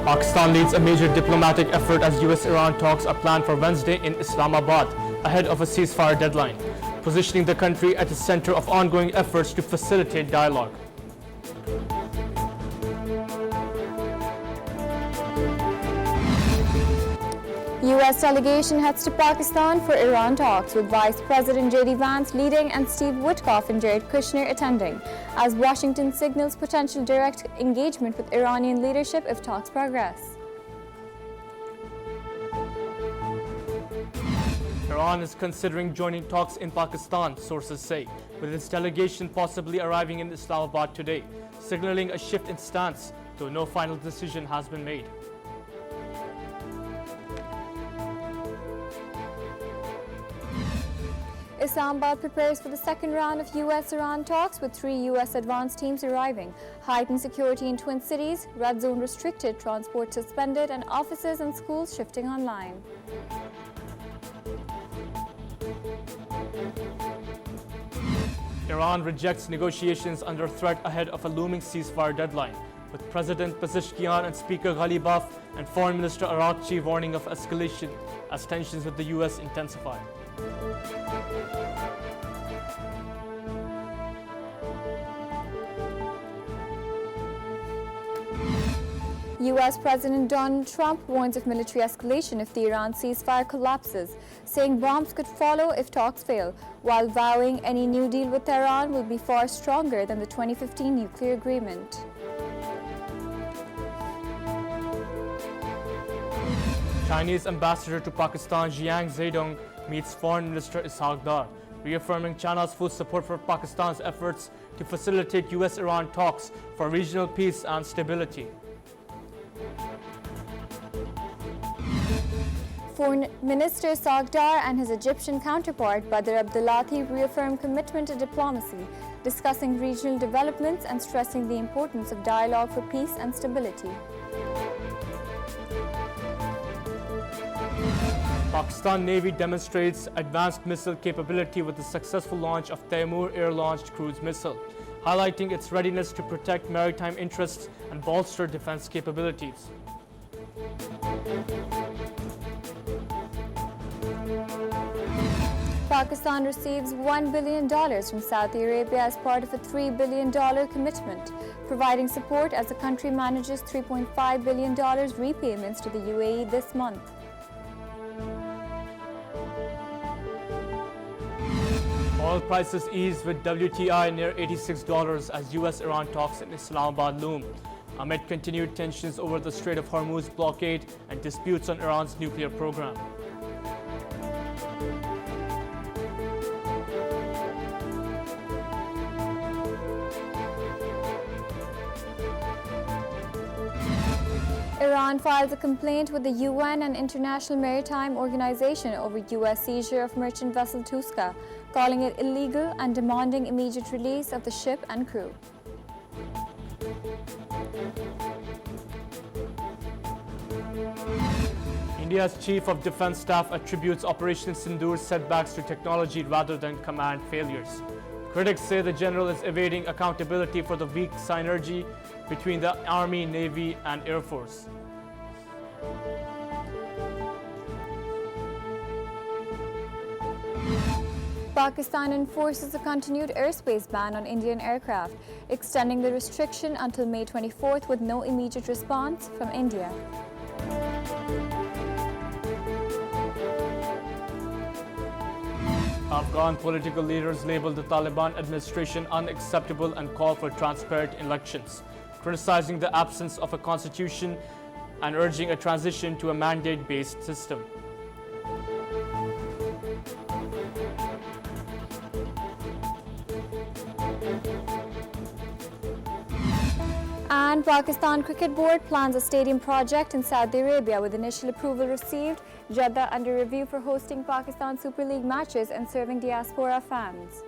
Pakistan leads a major diplomatic effort as US-Iran talks are planned for Wednesday in Islamabad, ahead of a ceasefire deadline, positioning the country at the center of ongoing efforts to facilitate dialogue. U.S. delegation heads to Pakistan for Iran talks, with Vice President J.D. Vance leading and Steve Witkoff and Jared Kushner attending, as Washington signals potential direct engagement with Iranian leadership if talks progress. Iran is considering joining talks in Pakistan, sources say, with its delegation possibly arriving in Islamabad today, signaling a shift in stance, though no final decision has been made. Islamabad prepares for the second round of US-Iran talks, with 3 US advance teams arriving. Heightened security in Twin Cities, red zone restricted, transport suspended, and offices and schools shifting online. Iran rejects negotiations under threat ahead of a looming ceasefire deadline, with President Pezeshkian and Speaker Ghalibaf and Foreign Minister Arakchi warning of escalation as tensions with the US intensify. US President Donald Trump warns of military escalation if the Iran ceasefire collapses, saying bombs could follow if talks fail, while vowing any new deal with Tehran will be far stronger than the 2015 nuclear agreement. Chinese ambassador to Pakistan Jiang Zedong meets Foreign Minister Ishaq Dar, reaffirming China's full support for Pakistan's efforts to facilitate US-Iran talks for regional peace and stability. Foreign Minister Ishaq Dar and his Egyptian counterpart Badr Abdulati reaffirmed commitment to diplomacy, discussing regional developments and stressing the importance of dialogue for peace and stability. Pakistan Navy demonstrates advanced missile capability with the successful launch of Taimur air-launched cruise missile, highlighting its readiness to protect maritime interests and bolster defense capabilities. Pakistan receives $1 billion from Saudi Arabia as part of a $3 billion commitment, providing support as the country manages $3.5 billion repayments to the UAE this month. Oil prices eased with WTI near $86 as US-Iran talks in Islamabad loom, amid continued tensions over the Strait of Hormuz blockade and disputes on Iran's nuclear program. Iran files a complaint with the UN and International Maritime Organization over US seizure of merchant vessel Tuska, calling it illegal and demanding immediate release of the ship and crew. India's Chief of Defense Staff attributes Operation Sindoor's setbacks to technology rather than command failures. Critics say the general is evading accountability for the weak synergy between the Army, Navy, and Air Force. Pakistan enforces a continued airspace ban on Indian aircraft, extending the restriction until May 24th with no immediate response from India. Afghan political leaders labeled the Taliban administration unacceptable and called for transparent elections, criticizing the absence of a constitution and urging a transition to a mandate-based system. And Pakistan Cricket Board plans a stadium project in Saudi Arabia with initial approval received. Jeddah under review for hosting Pakistan Super League matches and serving diaspora fans.